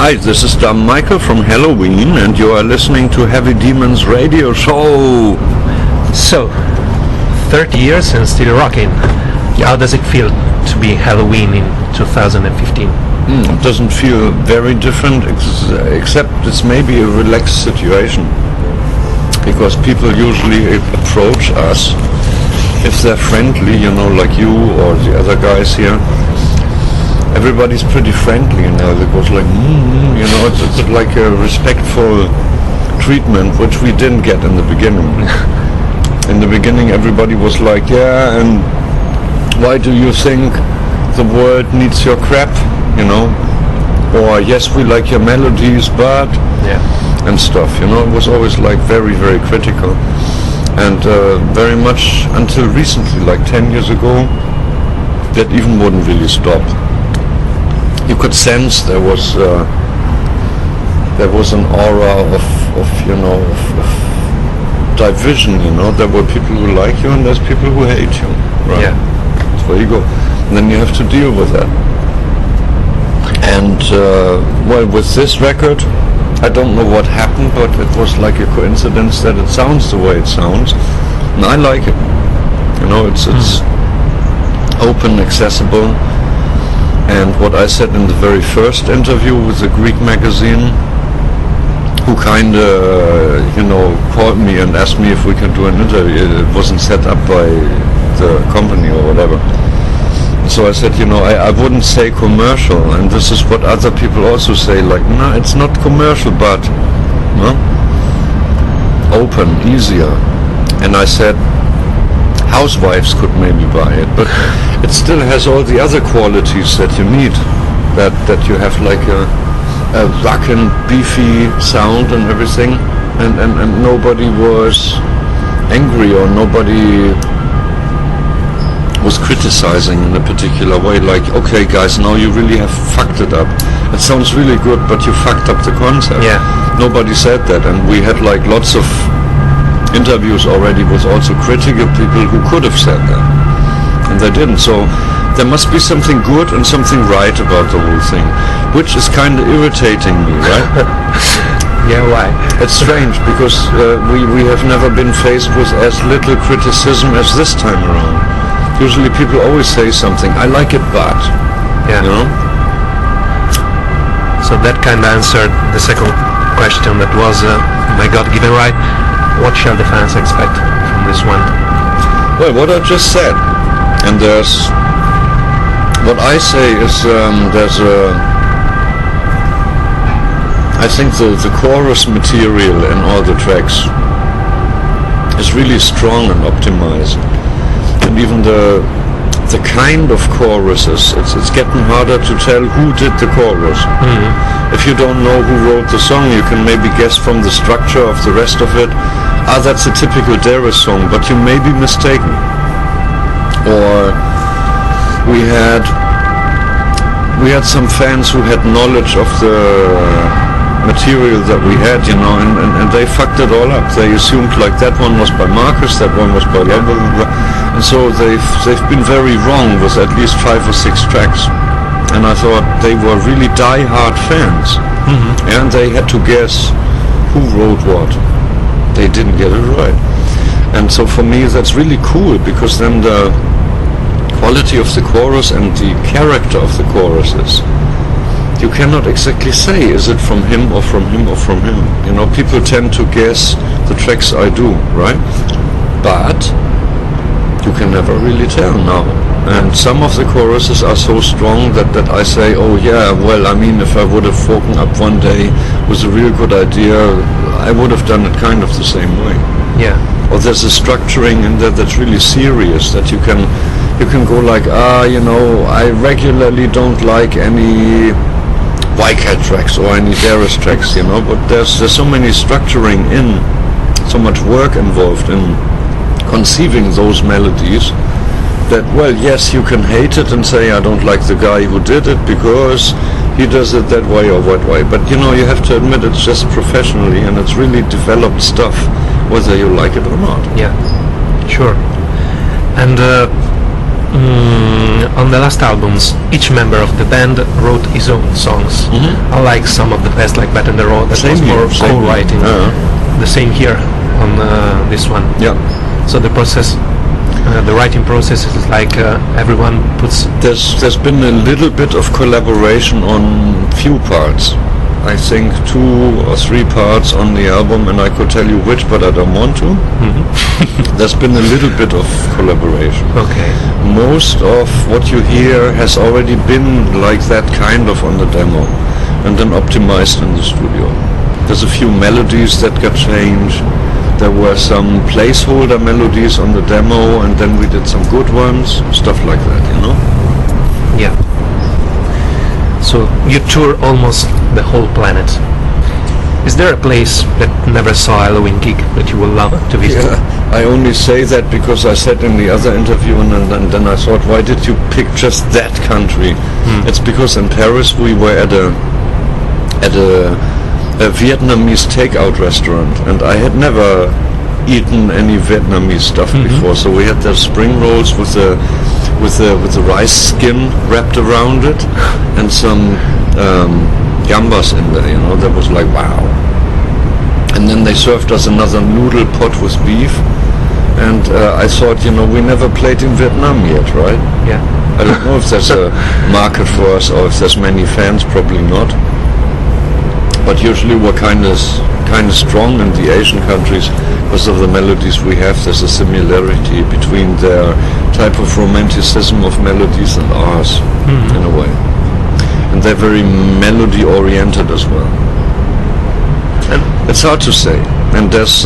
Hi, this is Micheal from Helloween, and you are listening to Heavy Demons Radio Show. So, 30 years and still rocking. How does it feel to be Helloween in 2015? It doesn't feel very different, except it's maybe a relaxed situation. Because people usually approach us, if they're friendly, you know, like you or the other guys here. Everybody's pretty friendly, you know. It goes like, you know, it's like a respectful treatment, which we didn't get in the beginning. In the beginning, everybody was like, yeah, and why do you think the world needs your crap, you know? Or, yes, we like your melodies, but... Yeah. And stuff, you know. It was always like very, very critical. And very much until recently, like 10 years ago, that even wouldn't really stop. You could sense there was an aura of you know, of division, you know. There were people who like you and there's people who hate you, right? Yeah. That's where you go. And then you have to deal with that. And well, with this record, I don't know what happened, but it was like a coincidence that it sounds the way it sounds, and I like it. You know, it's open, accessible. And what I said in the very first interview with the Greek magazine, who kind of, you know, called me and asked me if we can do an interview. It wasn't set up by the company or whatever. So I said, you know, I wouldn't say commercial, and this is what other people also say, like, no, it's not commercial, but, no? Open, easier. And I said, housewives could maybe buy it, but it still has all the other qualities that you need, that you have like a rockin' beefy sound and everything, and nobody was angry or nobody was criticizing in a particular way, like, okay guys, now you really have fucked it up. It sounds really good, but you fucked up the concept. Yeah. Nobody said that, and we had like lots of interviews already with also critical people who could have said that, and they didn't. So there must be something good and something right about the whole thing, which is kind of irritating me, right? Yeah, why? It's strange, because we have never been faced with as little criticism as this time around. Usually people always say something, I like it, but, Yeah. you know? So that kind of answered the second question that was, my God given right. What shall the fans expect from this one? Well, what I just said, and there's, what I say is, I think the chorus material in all the tracks is really strong and optimized. And even the kind of choruses, it's getting harder to tell who did the chorus. Mm-hmm. If you don't know who wrote the song, you can maybe guess from the structure of the rest of it, that's a typical Darius song, but you may be mistaken. Or we had some fans who had knowledge of the material that we had, you know, and they fucked it all up. They assumed like that one was by Marcus, that one was by blah, blah, blah, blah. And so they've been very wrong with at least 5 or 6 tracks. And I thought they were really die-hard fans. Mm-hmm. And they had to guess who wrote what. They didn't get it right. And so for me that's really cool, because then the quality of the chorus and the character of the choruses, you cannot exactly say, is it from him or from him or from him? You know, people tend to guess the tracks I do, right? But you can never really tell now. And some of the choruses are so strong that I say, oh yeah, well, I mean, if I would have woken up one day with a real good idea, I would have done it kind of the same way. Yeah. Or there's a structuring in there that's really serious, that you can go like, you know, I regularly don't like any Weikath tracks or any Darius tracks, you know, but there's so many structuring in, so much work involved in conceiving those melodies, that, well, yes, you can hate it and say, I don't like the guy who did it because he does it that way or that way. But, you know, you have to admit it's just professionally, and it's really developed stuff, whether you like it or not. Yeah, sure. And On the last albums, each member of the band wrote his own songs. Unlike some of the past, like Bat and the Road, that was more co-writing. The same here on this one. Yeah. So the process, the writing process is like everyone puts. There's been a little bit of collaboration on few parts. I think 2 or 3 parts on the album, and I could tell you which, but I don't want to. There's been a little bit of collaboration. Okay. Most of what you hear has already been like that kind of on the demo, and then optimized in the studio. There's a few melodies that got changed. There were some placeholder melodies on the demo, and then we did some good ones, stuff like that, you know? Yeah. So you tour almost the whole planet. Is there a place that never saw a Helloween gig that you would love to visit? Yeah, I only say that because I said in the other interview, and then I thought, why did you pick just that country? It's because in Paris we were at a Vietnamese takeout restaurant, and I had never eaten any Vietnamese stuff before. So we had the spring rolls with the rice skin wrapped around it, and some gambas in there. You know, that was like wow. And then they served us another noodle pot with beef, and I thought, you know, we never played in Vietnam yet, right? Yeah. I don't know if there's a market for us or if there's many fans. Probably not. But usually we're kind of strong in the Asian countries because of the melodies we have. There's a similarity between their type of romanticism of melodies and ours, in a way. And they're very melody oriented as well. And it's hard to say. And there's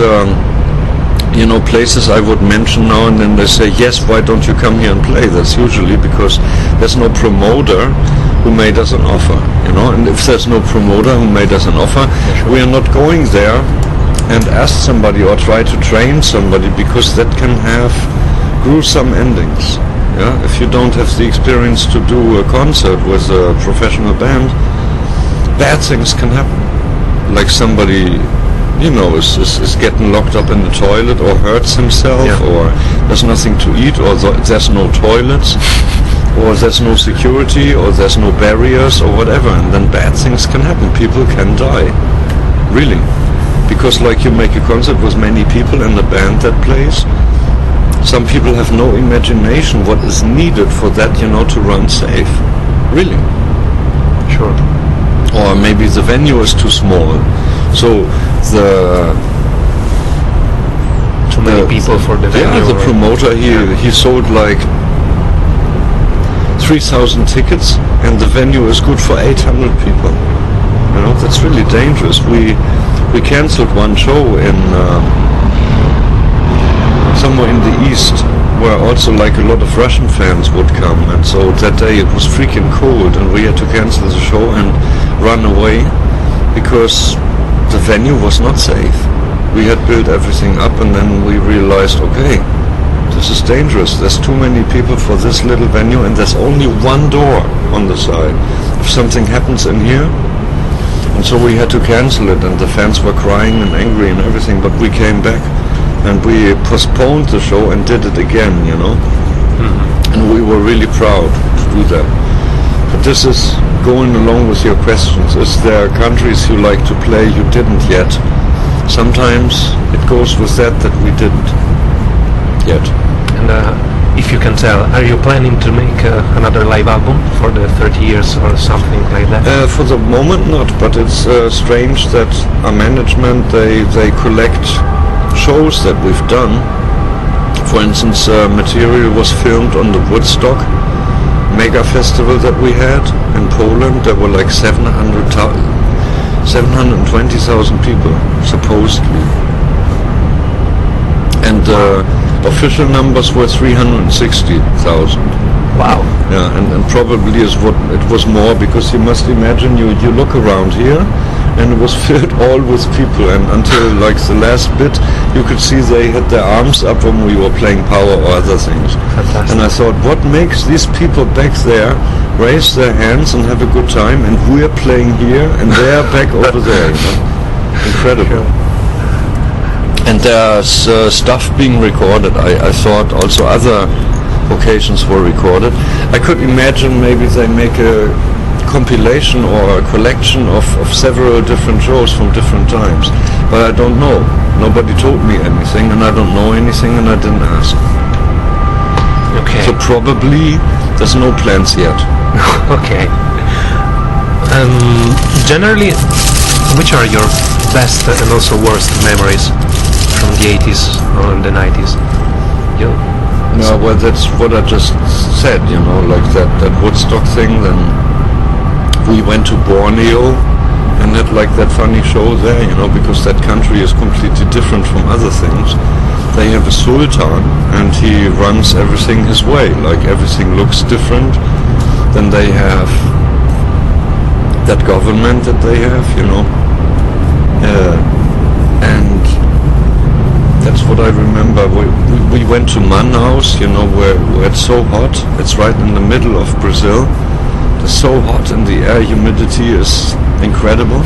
you know, places I would mention now and then they say, yes, why don't you come here and play? That's usually because there's no promoter who made us an offer, you know, and if there's no promoter who made us an offer, we are not going there and ask somebody or try to train somebody, because that can have gruesome endings. Yeah, if you don't have the experience to do a concert with a professional band, bad things can happen. Like somebody, you know, is getting locked up in the toilet or hurts himself, or there's nothing to eat, or there's no toilets, or there's no security, or there's no barriers, or whatever, and then bad things can happen. People can die, really, because like you make a concert with many people in the band that plays. Some people have no imagination what is needed for that, you know, to run safe, really. Sure. Or maybe the venue is too small, so too many people for the venue. Yeah, the promoter he sold like 3,000 tickets, and the venue is good for 800 people. You know, that's really dangerous. We cancelled one show in somewhere in the east, where also like a lot of Russian fans would come, and so that day it was freaking cold, and we had to cancel the show and run away because the venue was not safe. We had built everything up, and then we realized, okay, this is dangerous. There's too many people for this little venue, and there's only one door on the side. If something happens in here, and so we had to cancel it, and the fans were crying and angry and everything, but we came back and we postponed the show and did it again, you know. And we were really proud to do that. But this is going along with your questions. Is there countries you like to play you didn't yet? Sometimes it goes with that we didn't yet. And if you can tell, are you planning to make another live album for the 30 years or something like that? For the moment not, but it's strange that our management, they collect shows that we've done. For instance, material was filmed on the Woodstock mega festival that we had in Poland. There were like 720,000 people, supposedly. And official numbers were 360,000. Wow. Yeah, and probably it was more, because you must imagine you look around here and it was filled all with people, and until like the last bit you could see they had their arms up when we were playing Power or other things. Fantastic. And I thought, what makes these people back there raise their hands and have a good time, and we're playing here and they're back over there, you know? Incredible. Sure. And there's stuff being recorded. I thought also other occasions were recorded. I could imagine maybe they make a compilation or a collection of several different shows from different times, but I don't know. Nobody told me anything, and I don't know anything, and I didn't ask. Okay. So probably there's no plans yet. Okay. Generally, which are your best and also worst memories from the 80s or the 90s? No, well, that's what I just said, like that Woodstock thing. Then we went to Borneo and had like that funny show there, because that country is completely different from other things. They have a sultan and he runs everything his way, like everything looks different. Then they have that government that they have, and that's what I remember. We went to Manaus, where it's so hot. It's right in the middle of Brazil. It's so hot and the air humidity is incredible.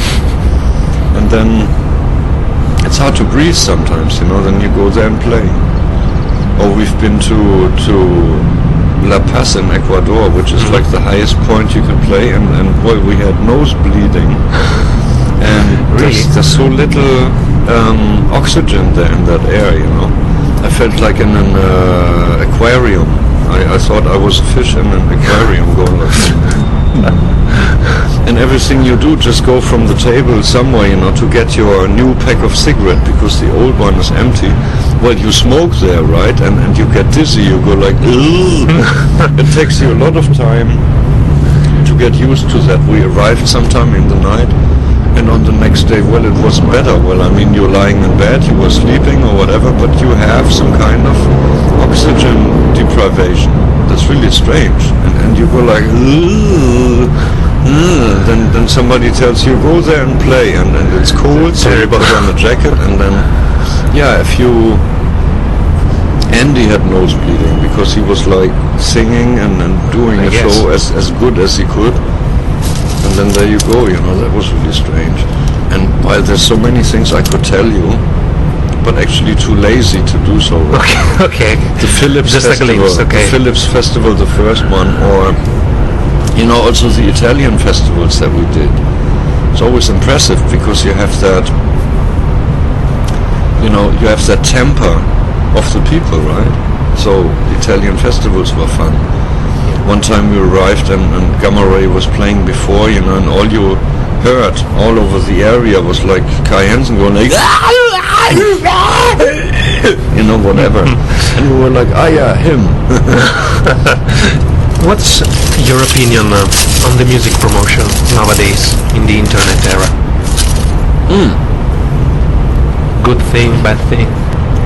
And then it's hard to breathe sometimes, then you go there and play. Or we've been to La Paz in Ecuador, which is like the highest point you can play, and boy, we had nose bleeding. And really? there's so little oxygen there in that air, I felt like in an aquarium. I thought I was a fish in an aquarium going like and everything you do, just go from the table somewhere, to get your new pack of cigarette because the old one is empty. Well, you smoke there, right? And you get dizzy, you go like, ugh. It takes you a lot of time to get used to that. We arrived sometime in the night, and on the next day, well, it was better. Well, I mean, you're lying in bed, you were sleeping or whatever, but you have some kind of oxygen deprivation. That's really strange. And you go like, then somebody tells you, go there and play, and it's cold, so you put on a jacket, and then, Andy had nose bleeding because he was like singing and doing a show as good as he could. And then there you go, that was really strange. And while there's so many things I could tell you, but actually too lazy to do so. Okay. The Philips Festival, the Philips Festival, the first one, or also the Italian festivals that we did. It's always impressive because you have that, you have that temper of the people, right? So Italian festivals were fun. One time we arrived and Gamma Ray was playing before, and all you heard all over the area was like Kai Hansen going like, whatever. And we were like, yeah, him. What's your opinion on the music promotion nowadays in the internet era? Good thing, bad thing?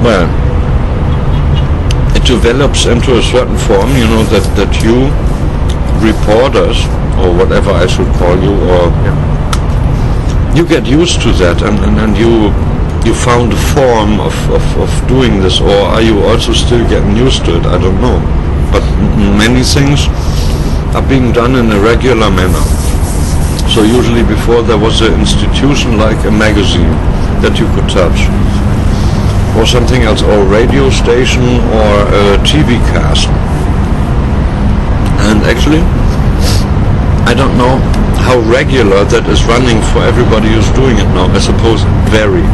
Well, it develops into a certain form, that you reporters, or whatever I should call you, or you get used to that, and you found a form of doing this, or are you also still getting used to it? I don't know. But many things are being done in a regular manner. So usually before there was an institution like a magazine that you could touch, or something else, or a radio station, or a TV cast. And actually, I don't know how regular that is running for everybody who's doing it now. I suppose very.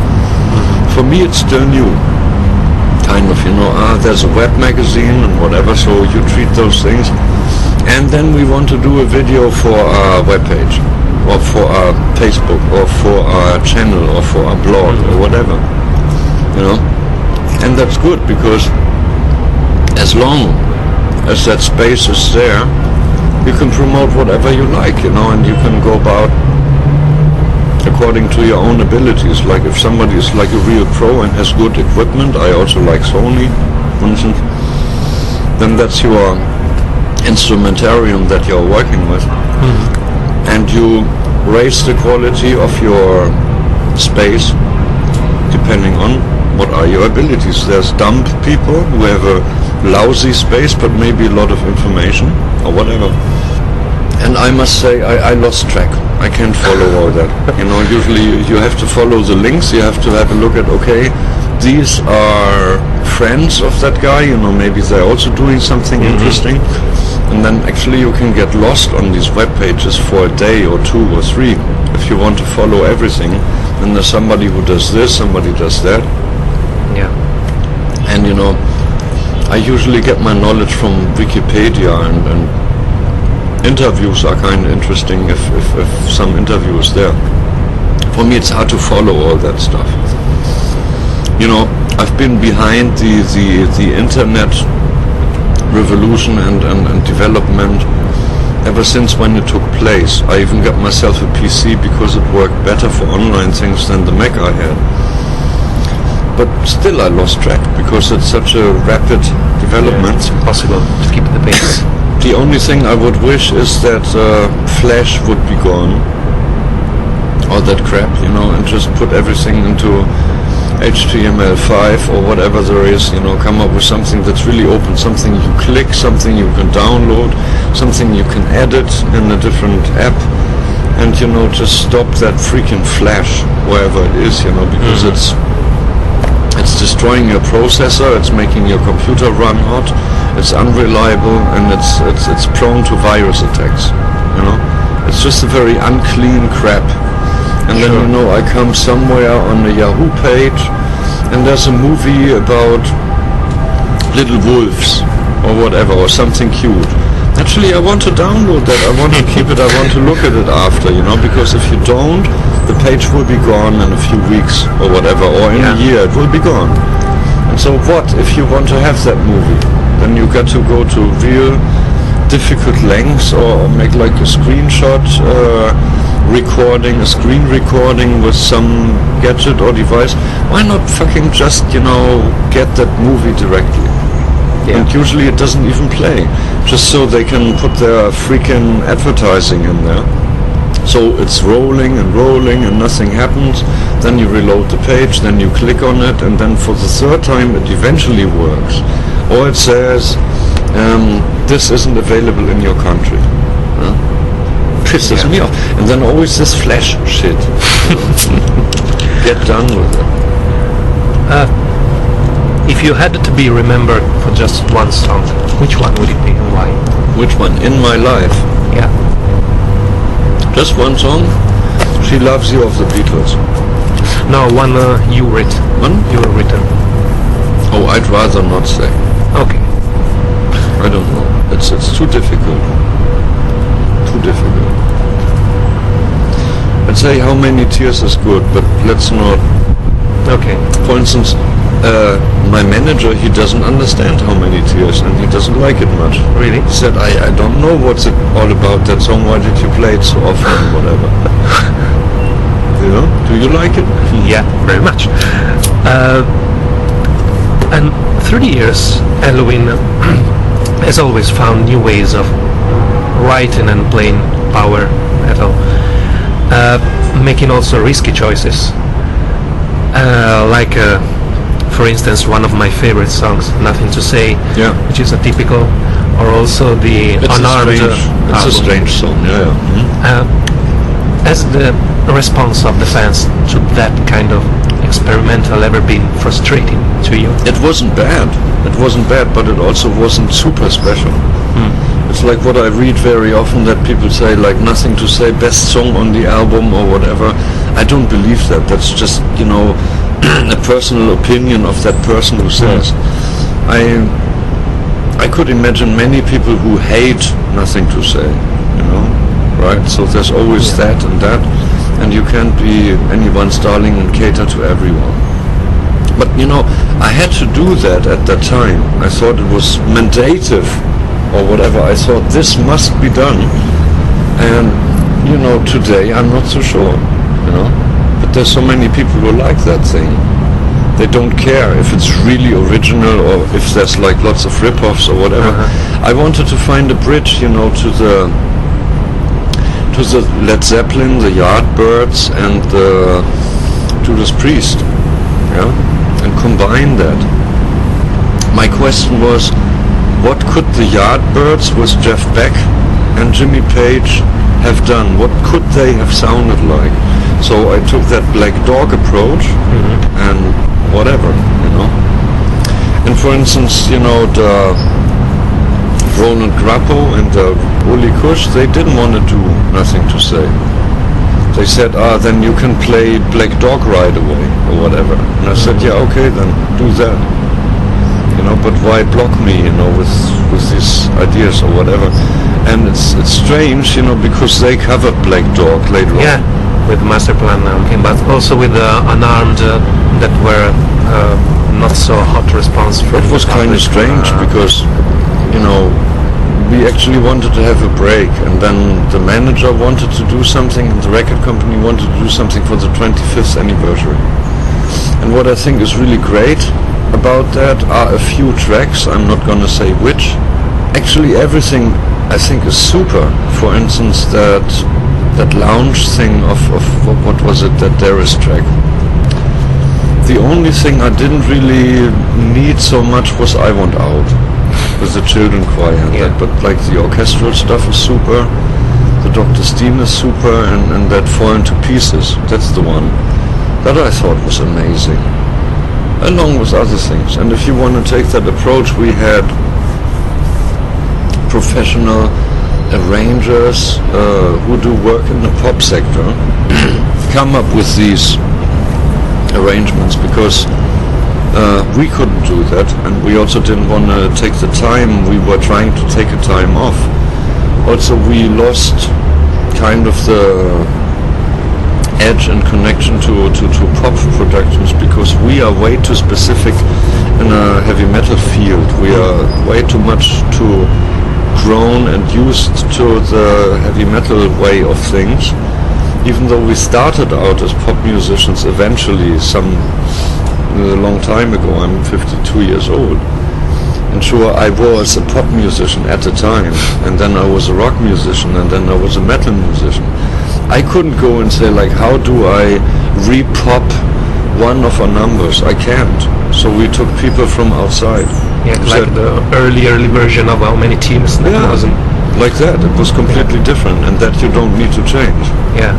For me, it's still new. Kind of, there's a web magazine and whatever, so you treat those things. And then we want to do a video for our webpage, or for our Facebook, or for our channel, or for our blog, or whatever. And that's good, because as long as that space is there, you can promote whatever you like, and you can go about according to your own abilities. Like if somebody is like a real pro and has good equipment, I also like Sony, for instance, then that's your instrumentarium that you're working with. And you raise the quality of your space depending on what are your abilities. There's dumb people who have a lousy space but maybe a lot of information or whatever. And I must say I lost track. I can't follow all that. Usually you have to follow the links. You have to have a look at, okay, these are friends of that guy, you know, maybe they're also doing something interesting. And then actually you can get lost on these web pages for a day or 2 or 3 if you want to follow everything. And there's somebody who does this, somebody does that. Yeah. And you know, I usually get my knowledge from Wikipedia, and interviews are kind of interesting if some interview is there. For me it's hard to follow all that stuff. You know, I've been behind the internet revolution and development ever since when it took place. I even got myself a PC because it worked better for online things than the Mac I had. But still I lost track because it's such a rapid development. It's impossible to keep the pace. The only thing I would wish is that Flash would be gone. All that crap, you know, and just put everything into HTML5 or whatever there is, you know, come up with something that's really open, something you click, something you can download, something you can edit in a different app, and, you know, just stop that freaking Flash wherever it is, you know, because it's destroying your processor, it's making your computer run hot, it's unreliable, and it's prone to virus attacks, you know. It's just a very unclean crap. And then, you know, I come somewhere on a Yahoo page and there's a movie about little wolves or whatever, or something cute. Actually, I want to download that, I want to keep it, I want to look at it after, you know, because if you don't, the page will be gone in a few weeks or whatever, or in a year it will be gone. And so what if you want to have that movie? Then you got to go to real difficult lengths or make like a screenshot recording, a screen recording with some gadget or device. Why not fucking just, you know, get that movie directly? Yeah. And usually it doesn't even play, just so they can put their freaking advertising in there. So it's rolling and rolling and nothing happens. Then you reload the page, then you click on it, and then for the 3rd time it eventually works. Or it says, this isn't available in your country. Pisses me off. And then always this Flash shit. Get done with it. If you had to be remembered for just one song, which one would it be and why? Which one? In My Life? Yeah. Just one song? She Loves You of the Beatles. No, one you wrote. One? You written. Oh, I'd rather not say. Okay. I don't know. It's too difficult. Too difficult. I'd say How Many Tears is good, but let's not. Okay. For instance, my manager, he doesn't understand How Many Tears, and he doesn't like it much. Really? He said, I don't know what's it all about, that song, why did you play it so often, whatever. You know? Do you like it? Yeah, very much. And through the years, Helloween has always found new ways of writing and playing power metal, making also risky choices, like for instance one of my favorite songs, Nothing to Say, which is a typical, or also the Unarmed it's a strange song. Has the response of the fans to that kind of experimental ever been frustrating to you? It wasn't bad, but it also wasn't super special. It's like what I read very often, that people say like Nothing to Say, best song on the album or whatever. I don't believe that. That's just, you know, a personal opinion of that person who says. I could imagine many people who hate Nothing to Say, you know, right? So there's always that, and you can't be anyone's darling and cater to everyone. But, you know, I had to do that at that time. I thought it was mandative or whatever. I thought this must be done. And, you know, today I'm not so sure, you know. But there's so many people who like that thing. They don't care if it's really original or if there's like lots of rip-offs or whatever. I wanted to find a bridge, you know, to the Led Zeppelin, the Yardbirds, and the Judas Priest, and combine that. My question was, what could the Yardbirds with Jeff Beck and Jimmy Page have done? What could they have sounded like? So I took that Black Dog approach and whatever, you know. And for instance, you know, the Roland Grappo and the Uli Kush, they didn't want to do Nothing to Say. They said, then you can play Black Dog right away, or whatever. And I said, yeah, okay, then do that. You know, but why block me, you know, with these ideas or whatever? And it's strange, you know, because they covered Black Dog later on. Yeah, with Master Plan came, but also with Unarmed that were not so hot response from It was kind of strange because, you know, we actually wanted to have a break, and then the manager wanted to do something, and the record company wanted to do something for the 25th anniversary. And what I think is really great about that are a few tracks, I'm not gonna say which. Actually everything I think is super. For instance, that lounge thing of what was it, that Darius track. The only thing I didn't really need so much was I Want Out with the children choir and that, but like the orchestral stuff is super, the Dr. Steen is super, and that Fallen to Pieces, that's the one that I thought was amazing, along with other things. And if you want to take that approach, we had professional arrangers who do work in the pop sector come up with these arrangements, because we couldn't do that, and we also didn't want to take the time. We were trying to take a time off. Also, we lost kind of the edge and connection to pop productions, because we are way too specific in a heavy metal field. We are way too much too grown and used to the heavy metal way of things. Even though we started out as pop musicians eventually, a long time ago. I'm 52 years old, and sure, I was a pop musician at the time, and then I was a rock musician, and then I was a metal musician. I couldn't go and say, like, how do I re-pop one of our numbers? I can't. So we took people from outside. Yeah, like the early version of How Many Teams. That wasn't like that. It was completely different, and that you don't need to change. Yeah.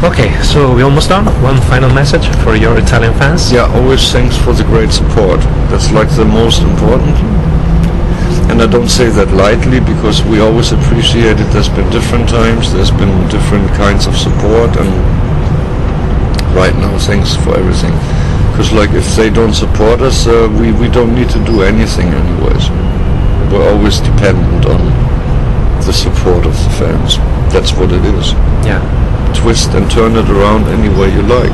Okay, so we're almost done. One final message for your Italian fans. Yeah, always thanks for the great support. That's like the most important. And I don't say that lightly, because we always appreciate it. There's been different times, there's been different kinds of support, and right now, thanks for everything. Because like, if they don't support us, we don't need to do anything anyways. We're always dependent on the support of the fans. That's what it is. Yeah. Twist and turn it around any way you like.